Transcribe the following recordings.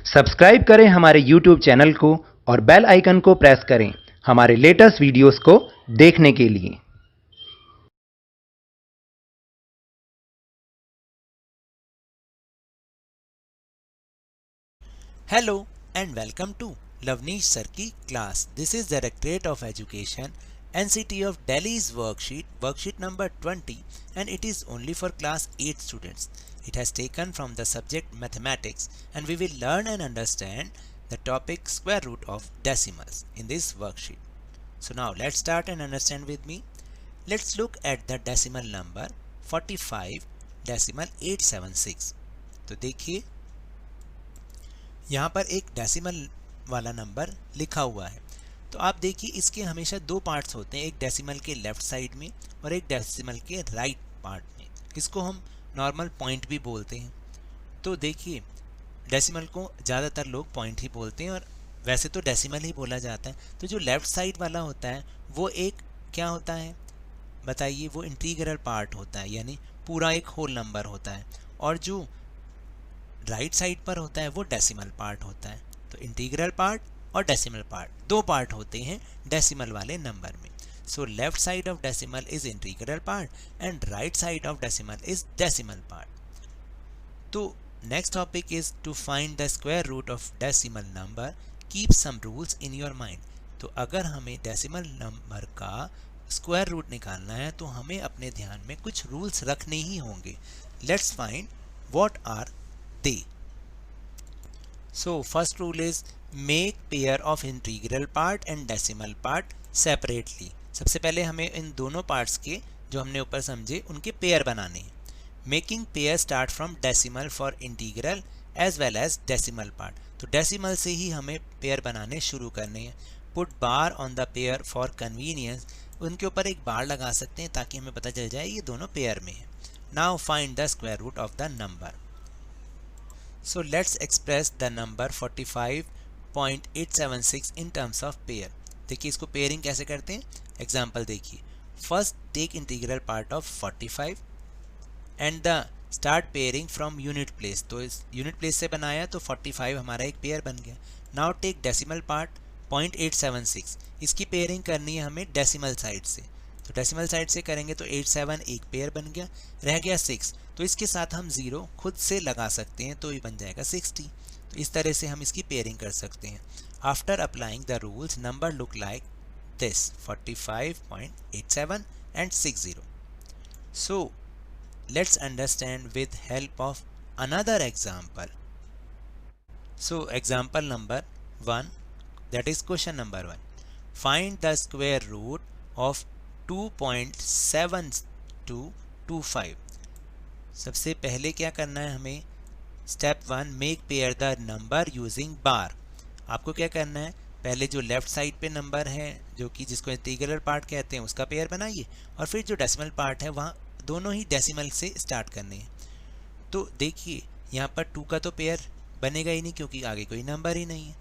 Subscribe करें हमारे YouTube channel को और बेल आइकन को प्रेस करें हमारे लेटेस्ट वीडियोस को देखने के लिए। Hello and welcome to Lavneesh Sir की class. This is Directorate of Education, NCT of Delhi's worksheet number 20, and it is only for class 8 students. It has taken from the subject mathematics, and we will learn and understand the topic square root of decimals in this worksheet. So now let's start and understand with me. Let's look at the decimal number 45.876. तो देखिए यहाँ पर एक decimal वाला number लिखा हुआ है। तो आप देखिए इसके हमेशा दो पार्ट्स होते हैं, एक डेसिमल के लेफ्ट साइड में और एक डेसिमल के राइट पार्ट में। इसको हम नॉर्मल पॉइंट भी बोलते हैं। तो देखिए डेसिमल को ज़्यादातर लोग पॉइंट ही बोलते हैं और वैसे तो डेसिमल ही बोला जाता है। तो जो लेफ्ट साइड वाला होता है वो एक क्या होता है बताइए, वो इंटीग्रल पार्ट होता है, यानी पूरा एक होल नंबर होता है। और जो राइट साइड पर होता है वो डेसिमल पार्ट होता है। तो इंटीग्रल पार्ट और डेसिमल पार्ट दो पार्ट होते हैं डेसिमल वाले नंबर में। So left side of decimal is integral part and right side of decimal is decimal part. तो next topic is to find the square root of decimal number, keep some rules in your mind. तो अगर हमें decimal number का square root निकालना है तो हमें अपने ध्यान में कुछ रूल्स रखने ही होंगे। Let's find what are they. So first rule is make pair of integral part and decimal part separately. सबसे पहले हमें इन दोनों पार्ट्स के जो हमने ऊपर समझे उनके पेयर बनाने हैं। Making pair start from decimal for integral as well as decimal part. तो डेसिमल से ही हमें पेयर बनाने शुरू करने हैं। Put bar on the pair for convenience. उनके ऊपर एक बार लगा सकते हैं ताकि हमें पता चल जाए ये दोनों पेयर में है। Now find the square root of the number. So let's express the number 45.876 in terms of pair. देखिए इसको पेयरिंग कैसे करते हैं, एग्जाम्पल देखिए। First take integral part of 45 and the start pairing from unit place. तो इस unit place से बनाया तो 45 हमारा एक पेयर बन गया। नाउ टेक डेसिमल पार्ट 0.876, इसकी पेयरिंग करनी है हमें डेसिमल साइड से। तो डेसिमल साइड से करेंगे तो 87 एक पेयर बन गया, रह गया 6। तो इसके साथ हम 0 खुद से लगा सकते हैं तो ये बन जाएगा 60। तो इस तरह से हम इसकी पेयरिंग कर सकते हैं। After applying the rules number look like this 45.87 and 60। So let's understand with help of another example. So example number 1, that is question number 1। Find the square root of 2.7225। सबसे पहले क्या करना है हमें, step 1 make pair the number using bar. आपको क्या करना है, पहले जो लेफ्ट साइड पे नंबर है जो कि जिसको इंटीग्रल पार्ट कहते हैं उसका पेयर बनाइए, और फिर जो डेसिमल पार्ट है वहाँ दोनों ही डेसिमल से स्टार्ट करने हैं। तो देखिए यहाँ पर 2 का तो पेयर बनेगा ही नहीं क्योंकि आगे कोई नंबर ही नहीं है।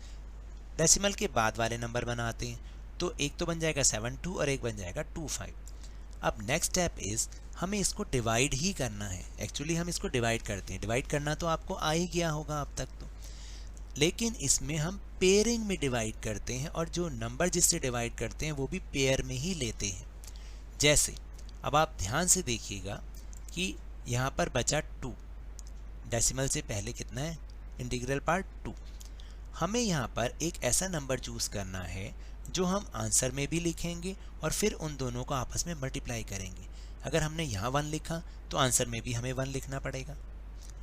डेसिमल के बाद वाले नंबर बनाते हैं, तो एक तो बन जाएगा 72 और एक बन जाएगा 25। अब नेक्स्ट स्टेप इज़ हमें इसको डिवाइड ही करना है। एक्चुअली हम इसको डिवाइड करते हैं, डिवाइड करना तो आपको आ ही गया होगा अब तक तो, लेकिन इसमें हम पेयरिंग में डिवाइड करते हैं और जो नंबर जिससे डिवाइड करते हैं वो भी पेयर में ही लेते हैं। जैसे अब आप ध्यान से देखिएगा कि यहाँ पर बचा 2, डेसिमल से पहले कितना है, इंटीग्रल पार्ट 2। हमें यहाँ पर एक ऐसा नंबर चूज़ करना है जो हम आंसर में भी लिखेंगे और फिर उन दोनों को आपस में मल्टीप्लाई करेंगे। अगर हमने यहाँ 1 लिखा तो आंसर में भी हमें 1 लिखना पड़ेगा,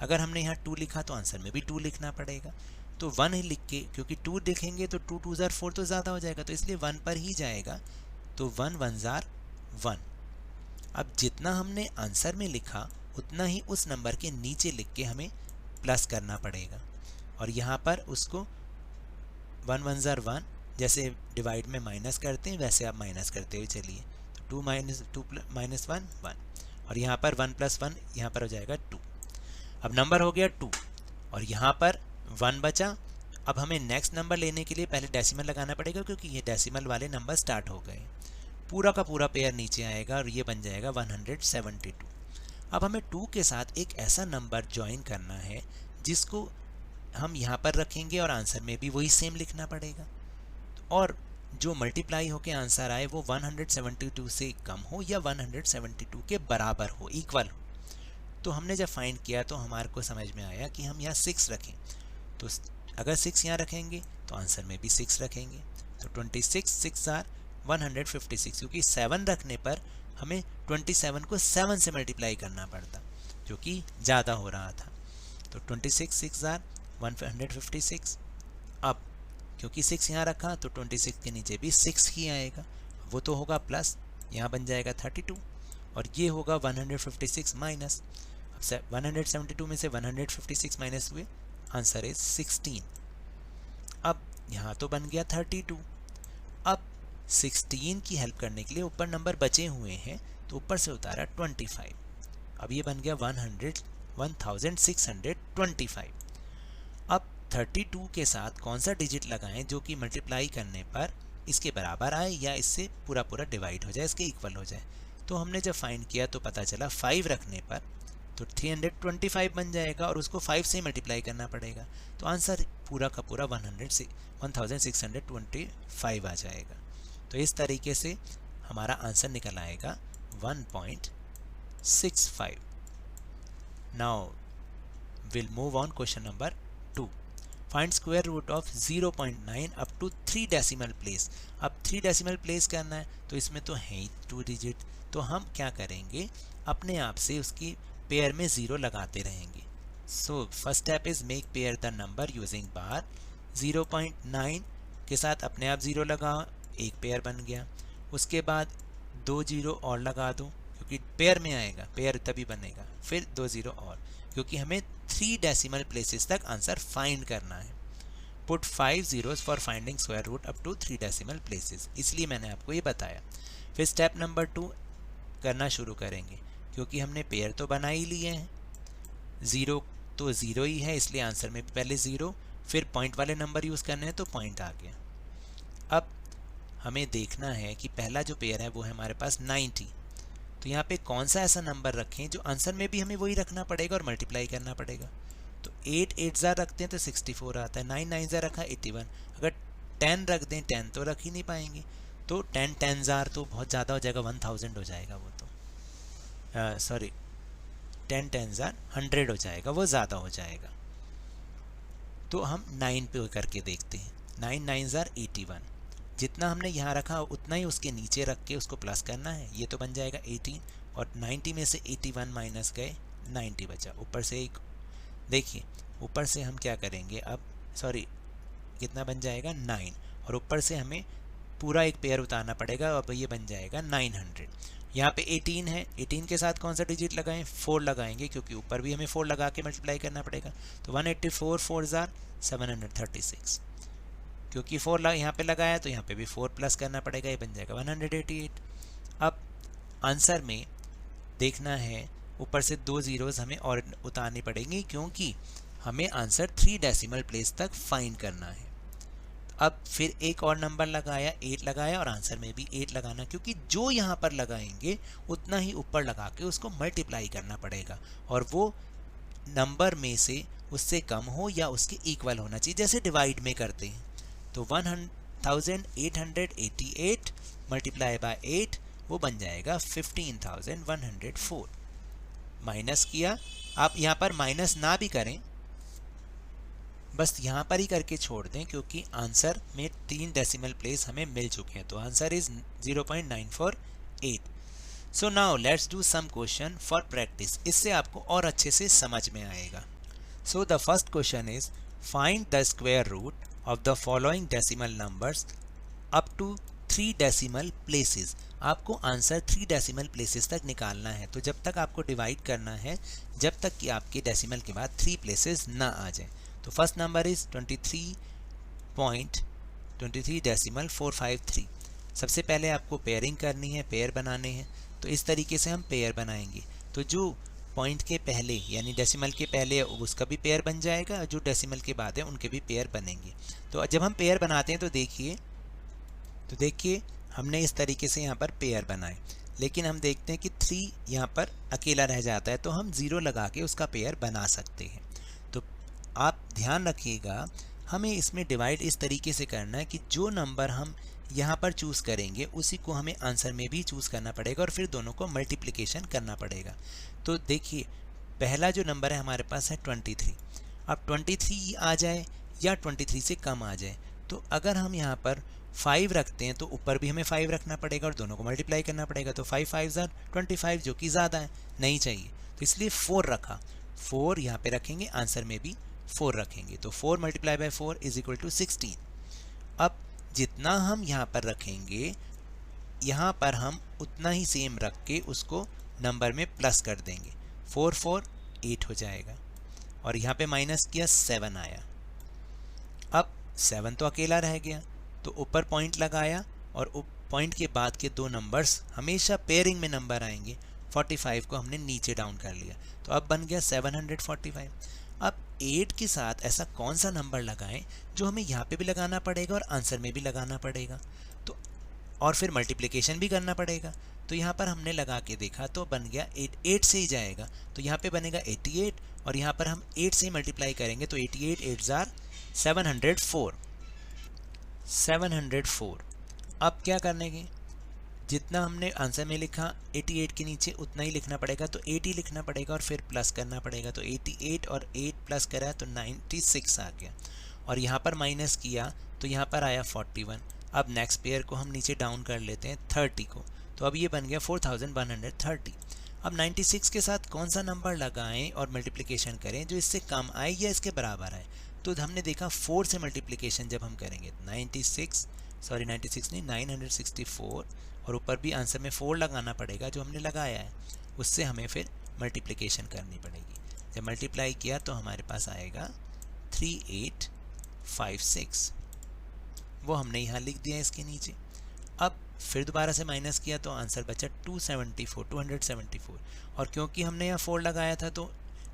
अगर हमने यहाँ 2 लिखा तो आंसर में भी 2 लिखना पड़ेगा। तो 1 ही लिख के, क्योंकि 2 लिखेंगे तो 2 2 4 तो ज़्यादा हो जाएगा, तो इसलिए 1 पर ही जाएगा। तो 1 1 1। अब जितना हमने आंसर में लिखा उतना ही उस नंबर के नीचे लिख के हमें प्लस करना पड़ेगा, और यहाँ पर उसको 1 1 1 जैसे डिवाइड में माइनस करते हैं वैसे आप माइनस करते हुए चलिए। तो 2 - 1 1, और यहाँ पर 1 + 1 यहाँ पर हो जाएगा 2। अब नंबर हो गया 2 और यहाँ पर 1 बचा। अब हमें नेक्स्ट नंबर लेने के लिए पहले डेसिमल लगाना पड़ेगा क्योंकि ये डेसिमल वाले नंबर स्टार्ट हो गए। पूरा का पूरा पेयर नीचे आएगा और ये बन जाएगा 172। अब हमें 2 के साथ एक ऐसा नंबर ज्वाइन करना है जिसको हम यहाँ पर रखेंगे और आंसर में भी वही सेम लिखना पड़ेगा। और जो मल्टीप्लाई होके आंसर आए वो 172 से कम हो या 172 के बराबर हो, इक्वल हो। तो हमने जब फाइंड किया तो हमारे को समझ में आया कि हम यहाँ 6 रखें। तो अगर 6 यहाँ रखेंगे तो आंसर में भी 6 रखेंगे। तो 26 6 आर 156, क्योंकि 7 रखने पर हमें 27 को 7 से मल्टीप्लाई करना पड़ता, जो कि ज़्यादा हो रहा था। तो 26 6 आर 156। अब क्योंकि 6 यहाँ रखा तो 26 के नीचे भी 6 ही आएगा, वो तो होगा प्लस, यहाँ बन जाएगा 32, और ये होगा 156 माइनस। अब 172 में से 156 माइनस हुए, आंसर इज 16। अब यहाँ तो बन गया 32। अब 16 की हेल्प करने के लिए ऊपर नंबर बचे हुए हैं, तो ऊपर से उतारा 25। अब ये बन गया 1625। अब 32 के साथ कौन सा डिजिट लगाएं जो कि मल्टीप्लाई करने पर इसके बराबर आए या इससे पूरा पूरा डिवाइड हो जाए, इसके इक्वल हो जाए। तो हमने जब फाइंड किया तो पता चला 5 रखने पर तो 325 बन जाएगा और उसको 5 से मल्टीप्लाई करना पड़ेगा, तो आंसर पूरा का पूरा 1625 आ जाएगा। तो इस तरीके से हमारा आंसर निकल आएगा 1.65। Now will move on question number 2। Find square root of 0.9 up to 3 decimal place. अब 3 डेसिमल प्लेस करना है तो इसमें तो है ही 2 डिजिट, तो हम क्या करेंगे, अपने आप से उसकी पेयर में 0 लगाते रहेंगे। So first step is make pair the number using bar. 0.9 के साथ अपने आप 0 लगा, एक पेयर बन गया। उसके बाद 2 0 और लगा दो, क्योंकि पेयर में आएगा, पेयर तभी बनेगा। फिर 2 0 और, क्योंकि हमें 3 डेसिमल प्लेसेस तक आंसर फाइंड करना है। Put 5 zeros for finding square root up to 3 decimal places, इसलिए मैंने आपको ये बताया। फिर स्टेप नंबर 2 करना शुरू करेंगे, क्योंकि हमने पेयर तो बना ही लिए हैं। 0 तो 0 ही है, इसलिए आंसर में भी पहले 0, फिर पॉइंट वाले नंबर यूज़ करने हैं तो पॉइंट आ गया। अब हमें देखना है कि पहला जो पेयर है वो है हमारे पास 90, तो यहाँ पे कौन सा ऐसा नंबर रखें जो आंसर में भी हमें वही रखना पड़ेगा और मल्टीप्लाई करना पड़ेगा। तो 8 8 जार रखते हैं तो 64 आता है, 9 9 जार रखा 81। अगर 10 रख दें, 10 तो रख ही नहीं पाएंगे, तो 10 10 जार तो बहुत ज़्यादा हो जाएगा, 1000 हो जाएगा वो तो, सॉरी 10 10 जार 100 हो जाएगा, वो ज़्यादा हो जाएगा। तो हम 9 पे करके देखते हैं। 9 9 जार 81, जितना हमने यहाँ रखा उतना ही उसके नीचे रख के उसको प्लस करना है, ये तो बन जाएगा 18, और 90 में से 81 माइनस गए, 90 बचा। ऊपर से एक देखिए, ऊपर से हम क्या करेंगे अब, सॉरी कितना बन जाएगा 9, और ऊपर से हमें पूरा एक पेयर उतारना पड़ेगा, अब ये बन जाएगा 900। यहाँ पे 18 है, 18 के साथ कौन सा डिजिट लगाएं, 4 लगाएंगे, क्योंकि ऊपर भी हमें 4 लगा के मल्टीप्लाई करना पड़ेगा। तो 184 4 जार 736, क्योंकि 4 यहाँ पे लगाया तो यहाँ पे भी 4 प्लस करना पड़ेगा, ये बन जाएगा 188। अब आंसर में देखना है, ऊपर से 2 zeros हमें और उतारनी पड़ेंगी, क्योंकि हमें आंसर 3 डेसिमल प्लेस तक फाइंड करना है। अब फिर एक और नंबर लगाया, 8 लगाया, और आंसर में भी 8 लगाना, क्योंकि जो यहाँ पर लगाएंगे उतना ही ऊपर लगा के उसको मल्टीप्लाई करना पड़ेगा, और वो नंबर में से उससे कम हो या उसके इक्वल होना चाहिए, जैसे डिवाइड में करते हैं। तो 1888 मल्टीप्लाई बाय 8, वो बन जाएगा 15104। माइनस किया, आप यहाँ पर माइनस ना भी करें, बस यहाँ पर ही करके छोड़ दें, क्योंकि आंसर में 3 डेसिमल प्लेस हमें मिल चुके हैं। तो answer is 0.948। So now let's do some question for practice, इससे आपको और अच्छे से समझ में आएगा। So the first question is find the square root of the following decimal numbers up to 3 decimal places। आपको आंसर 3 डेसिमल प्लेसेस तक निकालना है। तो जब तक आपको डिवाइड करना है, जब तक कि आपके डेसिमल के बाद 3 प्लेसेस ना आ जाए। तो फर्स्ट नंबर इज 23.23.453। सबसे पहले आपको पेयरिंग करनी है, पेयर बनाने हैं, तो इस तरीके से हम पेयर बनाएंगे। तो जो पॉइंट के पहले यानी डेसिमल के पहले उसका भी पेयर बन जाएगा, जो डेसिमल के बाद है उनके भी पेयर बनेंगे। तो जब हम पेयर बनाते हैं तो देखिए हमने इस तरीके से यहाँ पर पेयर बनाए, लेकिन हम देखते हैं कि 3 यहाँ पर अकेला रह जाता है, तो हम 0 लगा के उसका पेयर बना सकते हैं। तो आप ध्यान रखिएगा, हमें इसमें डिवाइड इस तरीके से करना है कि जो नंबर हम यहाँ पर चूज़ करेंगे उसी को हमें आंसर में भी चूज़ करना पड़ेगा और फिर दोनों को मल्टीप्लिकेशन करना पड़ेगा। तो देखिए, पहला जो नंबर है हमारे पास है 23। अब 23 आ जाए या 23 से कम आ जाए, तो अगर हम यहाँ पर 5 रखते हैं तो ऊपर भी हमें 5 रखना पड़ेगा और दोनों को मल्टीप्लाई करना पड़ेगा। तो 5 5 25, जो कि ज़्यादा है, नहीं चाहिए, तो इसलिए 4 रखा। 4 यहाँ पे रखेंगे, आंसर में भी 4 रखेंगे, तो 4 multiply by 4 is equal to 16। अब जितना हम यहाँ पर रखेंगे, यहाँ पर हम उतना ही सेम रख के उसको नंबर में प्लस कर देंगे। 4 4 8 हो जाएगा और यहाँ पे माइनस किया 7 आया। अब 7 तो अकेला रह गया, तो ऊपर पॉइंट लगाया और पॉइंट के बाद के दो नंबर्स हमेशा पेयरिंग में नंबर आएंगे। 45 को हमने नीचे डाउन कर लिया, तो अब बन गया 745। अब 8 के साथ ऐसा कौन सा नंबर लगाएं जो हमें यहाँ पे भी लगाना पड़ेगा और आंसर में भी लगाना पड़ेगा, तो और फिर मल्टीप्लिकेशन भी करना पड़ेगा। तो यहाँ पर हमने लगा के देखा तो बन गया 8 से ही जाएगा, तो यहाँ पे बनेगा 88 और यहाँ पर हम 8 से मल्टीप्लाई करेंगे तो 88 8 जार 704। अब क्या करने के, जितना हमने आंसर में लिखा 88 के नीचे उतना ही लिखना पड़ेगा, तो 80 लिखना पड़ेगा और फिर प्लस करना पड़ेगा। तो 88 और 8 प्लस करा तो 96 आ गया और यहाँ पर माइनस किया तो यहाँ पर आया 41। अब नेक्स्ट पेयर को हम नीचे डाउन कर लेते हैं 30 को, तो अब ये बन गया 4130। अब 96 के साथ कौन सा नंबर लगाएं और मल्टीप्लिकेशन करें जो इससे कम आए या इसके बराबर आए, तो हमने देखा 4 से मल्टीप्लिकेशन जब हम करेंगे 96 नहीं 964 और ऊपर भी आंसर में 4 लगाना पड़ेगा जो हमने लगाया है, उससे हमें फिर मल्टीप्लिकेशन करनी पड़ेगी। जब मल्टीप्लाई किया तो हमारे पास आएगा 3856, वो हमने यहाँ लिख दिया इसके नीचे। अब फिर दोबारा से माइनस किया तो आंसर बचा 274 और क्योंकि हमने यहाँ 4 लगाया था तो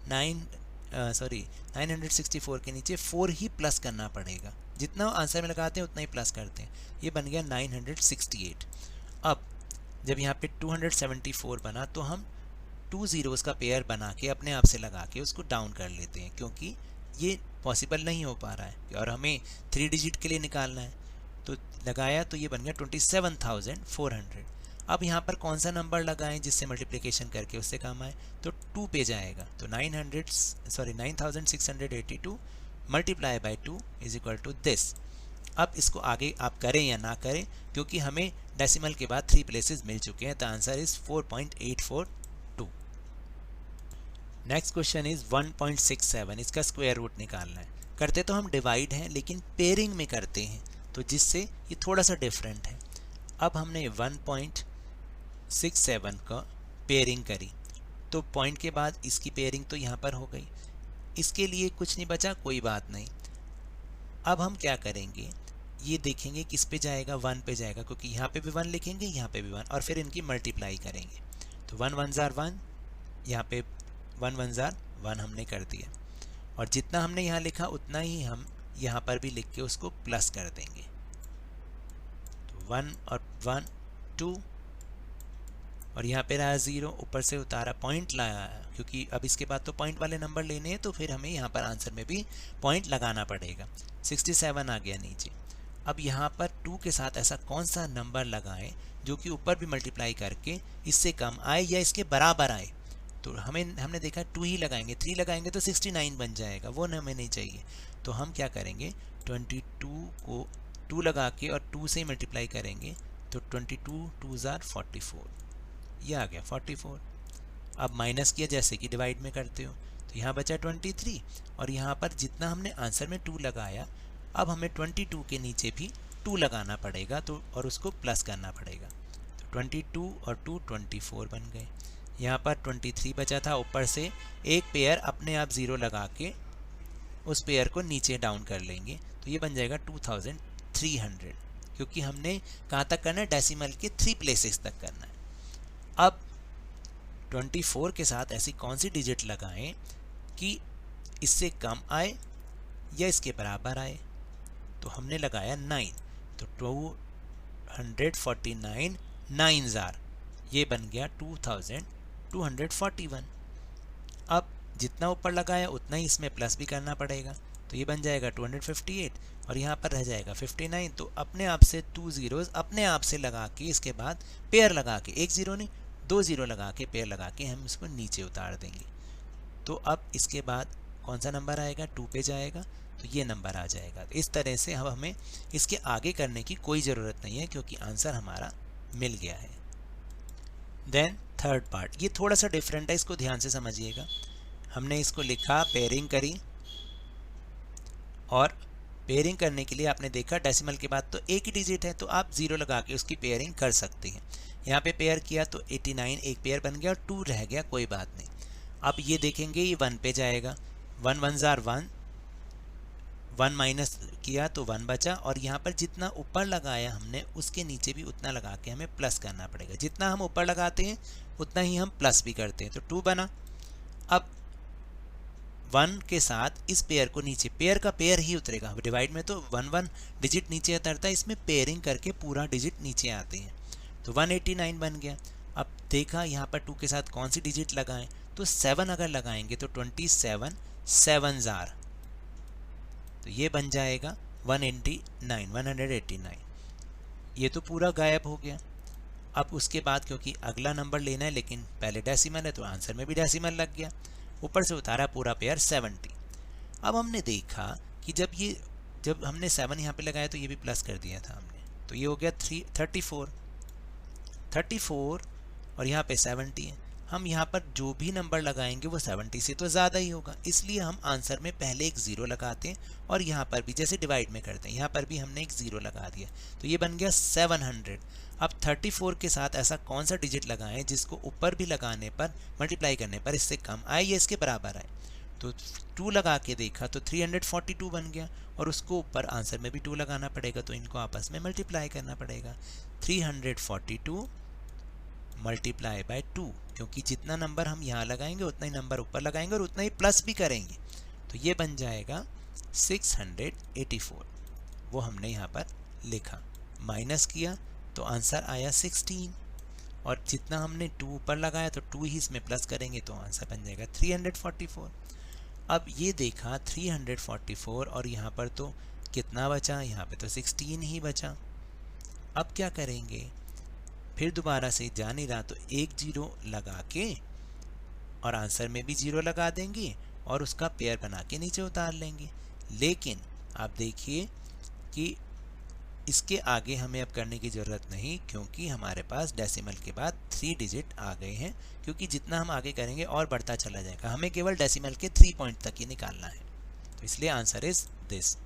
964 के नीचे 4 ही प्लस करना पड़ेगा, जितना आंसर में लगाते हैं उतना ही प्लस करते हैं, ये बन गया 968। अब जब यहाँ पे 274 बना तो हम 2 zeros का पेयर बना के अपने आप से लगा के उसको डाउन कर लेते हैं, क्योंकि ये पॉसिबल नहीं हो पा रहा है और हमें 3 डिजिट के लिए निकालना है। तो लगाया तो ये बन गया 27,400। अब यहाँ पर कौन सा नंबर लगाएं जिससे मल्टीप्लिकेशन करके उससे काम आए, तो 2 पे जाएगा, तो 9682 multiply by 2 is equal to this. अब इसको आगे आप करें या ना करें, क्योंकि हमें डेसिमल के बाद 3 प्लेसेस मिल चुके हैं, तो answer is 4.842। Next question is 1.67, इसका स्क्वायर रूट निकालना है। करते तो हम डिवाइड हैं लेकिन पेयरिंग में करते हैं, तो जिससे ये थोड़ा सा डिफरेंट है। अब हमने 1.67 का पेयरिंग करी, तो पॉइंट के बाद इसकी पेयरिंग तो यहाँ पर हो गई, इसके लिए कुछ नहीं बचा, कोई बात नहीं। अब हम क्या करेंगे, ये देखेंगे किस पे जाएगा, 1 पे जाएगा, क्योंकि यहाँ पे भी 1 लिखेंगे, यहाँ पे भी 1 और फिर इनकी मल्टीप्लाई करेंगे। तो 1 1 जार 1, यहाँ पे 1 1 जार 1 हमने कर दिया और जितना हमने यहाँ लिखा उतना ही हम यहाँ पर भी लिख के उसको प्लस कर देंगे। तो 1 और 1 2 और यहाँ पे रहा 0, ऊपर से उतारा पॉइंट लाया, क्योंकि अब इसके बाद तो पॉइंट वाले नंबर लेने हैं, तो फिर हमें यहाँ पर आंसर में भी पॉइंट लगाना पड़ेगा। 67 आ गया नीचे। अब यहाँ पर 2 के साथ ऐसा कौन सा नंबर लगाएं जो कि ऊपर भी मल्टीप्लाई करके इससे कम आए या इसके बराबर आए, तो हमने देखा 2 ही लगाएंगे, 3 लगाएंगे तो 69 बन जाएगा, वो हमें नहीं चाहिए। तो हम क्या करेंगे, 22 को 2 लगा के और 2 से मल्टीप्लाई करेंगे, तो 22 2 जार 44, ये आ गया 44। अब माइनस किया जैसे कि डिवाइड में करते हो, तो यहाँ बचा 23 और यहाँ पर जितना हमने आंसर में 2 लगाया, अब हमें 22 के नीचे भी 2 लगाना पड़ेगा, तो और उसको प्लस करना पड़ेगा। तो 22 और 2 24 बन गए। यहाँ पर 23 बचा था, ऊपर से एक पेयर अपने आप 0 लगा के उस पेयर को नीचे डाउन कर लेंगे, तो ये बन जाएगा 2300, क्योंकि हमने कहाँ तक करना है, डेसिमल के 3 प्लेसेस तक करना है। अब 24 के साथ ऐसी कौन सी डिजिट लगाएं कि इससे कम आए या इसके बराबर आए, तो हमने लगाया 9, तो 249 9 जार, ये बन गया 2241। अब जितना ऊपर लगाया उतना ही इसमें प्लस भी करना पड़ेगा, तो ये बन जाएगा 258 और यहाँ पर रह जाएगा 59। तो अपने आप से 2 ज़ीरोज़ अपने आप से लगा के इसके बाद पेयर लगा के, 1 ज़ीरो नहीं 2 ज़ीरो लगा के पेयर लगा के हम इसको नीचे उतार देंगे। तो अब इसके बाद कौन सा नंबर आएगा, 2 पे जाएगा तो ये नंबर आ जाएगा। इस तरह से अब हमें इसके आगे करने की कोई ज़रूरत नहीं है क्योंकि आंसर हमारा मिल गया है। देन थर्ड पार्ट, ये थोड़ा सा डिफरेंट है, इसको ध्यान से समझिएगा। हमने इसको लिखा, पेयरिंग करी, और पेयरिंग करने के लिए आपने देखा डेसिमल के बाद तो एक ही डिजिट है तो आप 0 लगा के उसकी पेयरिंग कर सकते हैं। यहाँ पे पेयर किया तो 89 एक पेयर बन गया और 2 रह गया, कोई बात नहीं। अब ये देखेंगे ये 1 पे जाएगा, 1 1 जार 1, 1 माइनस किया तो 1 बचा, और यहाँ पर जितना ऊपर लगाया हमने उसके नीचे भी उतना लगा के हमें प्लस करना पड़ेगा। जितना हम ऊपर लगाते हैं उतना ही हम प्लस भी करते हैं, तो 2 बना। अब 1 के साथ इस पेयर को नीचे, पेयर का पेयर ही उतरेगा, डिवाइड में तो 1 1 डिजिट नीचे उतरता है, इसमें पेयरिंग करके पूरा डिजिट नीचे आते हैं, तो 189 बन गया। अब देखा यहाँ पर 2 के साथ कौन सी डिजिट लगाएं, तो 7 अगर लगाएंगे तो 27 7 जार, तो ये बन जाएगा 189। ये तो पूरा गायब हो गया। अब उसके बाद क्योंकि अगला नंबर लेना है लेकिन पहले डेसिमल है तो आंसर में भी डेसिमल लग गया, ऊपर से उतारा पूरा पेयर 70। अब हमने देखा कि जब हमने 7 यहाँ पे लगाया तो ये भी प्लस कर दिया था हमने, तो ये हो गया 34 और यहाँ पे 70 है। हम यहाँ पर जो भी नंबर लगाएंगे वो 70 से तो ज़्यादा ही होगा, इसलिए हम आंसर में पहले एक 0 लगाते हैं और यहाँ पर भी जैसे डिवाइड में करते हैं यहाँ पर भी हमने एक 0 लगा दिया, तो ये बन गया 700। अब 34 के साथ ऐसा कौन सा डिजिट लगाएं जिसको ऊपर भी लगाने पर, मल्टीप्लाई करने पर इससे कम आए या इसके बराबर आए, तो 2 लगा के देखा तो 342 बन गया, और उसको ऊपर आंसर में भी 2 लगाना पड़ेगा, तो इनको आपस में मल्टीप्लाई करना पड़ेगा। 342 मल्टीप्लाई बाय 2, क्योंकि जितना नंबर हम यहाँ लगाएंगे उतना ही नंबर ऊपर लगाएंगे और उतना ही प्लस भी करेंगे, तो ये बन जाएगा 684। वो हमने यहाँ पर लिखा, माइनस किया तो आंसर आया 16, और जितना हमने 2 ऊपर लगाया तो 2 ही इसमें प्लस करेंगे तो आंसर बन जाएगा 344। अब ये देखा 344 और यहाँ पर तो कितना बचा, यहाँ पे तो 16 ही बचा। अब क्या करेंगे, फिर दोबारा से जा नहीं रहा तो एक 0 लगा के और आंसर में भी 0 लगा देंगे और उसका पेयर बना के नीचे उतार लेंगे। लेकिन आप देखिए कि इसके आगे हमें अब करने की ज़रूरत नहीं, क्योंकि हमारे पास डेसिमल के बाद 3 डिजिट आ गए हैं, क्योंकि जितना हम आगे करेंगे और बढ़ता चला जाएगा, हमें केवल डेसिमल के 3 पॉइंट तक ही निकालना है, तो इसलिए आंसर इज दिस।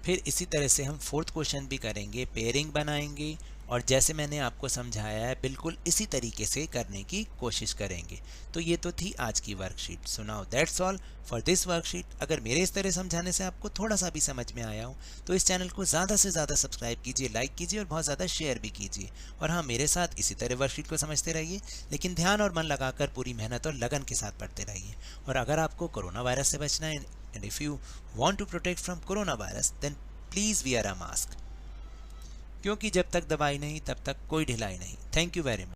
फिर इसी तरह से हम 4th क्वेश्चन भी करेंगे, पेयरिंग बनाएंगे और जैसे मैंने आपको समझाया है बिल्कुल इसी तरीके से करने की कोशिश करेंगे। तो ये तो थी आज की worksheet. So now that's all for this worksheet. अगर मेरे इस तरह समझाने से आपको थोड़ा सा भी समझ में आया हो तो इस चैनल को ज़्यादा से ज़्यादा सब्सक्राइब कीजिए, लाइक कीजिए और बहुत ज़्यादा शेयर भी कीजिए। और हाँ, मेरे साथ इसी तरह वर्कशीट को समझते रहिए, लेकिन ध्यान और मन लगाकर पूरी मेहनत और लगन के साथ पढ़ते रहिए। और अगर आपको कोरोना वायरस से बचना है, and if you want to protect from corona virus, then please wear a mask, क्योंकि जब तक दवाई नहीं तब तक कोई ढिलाई नहीं। Thank you very much.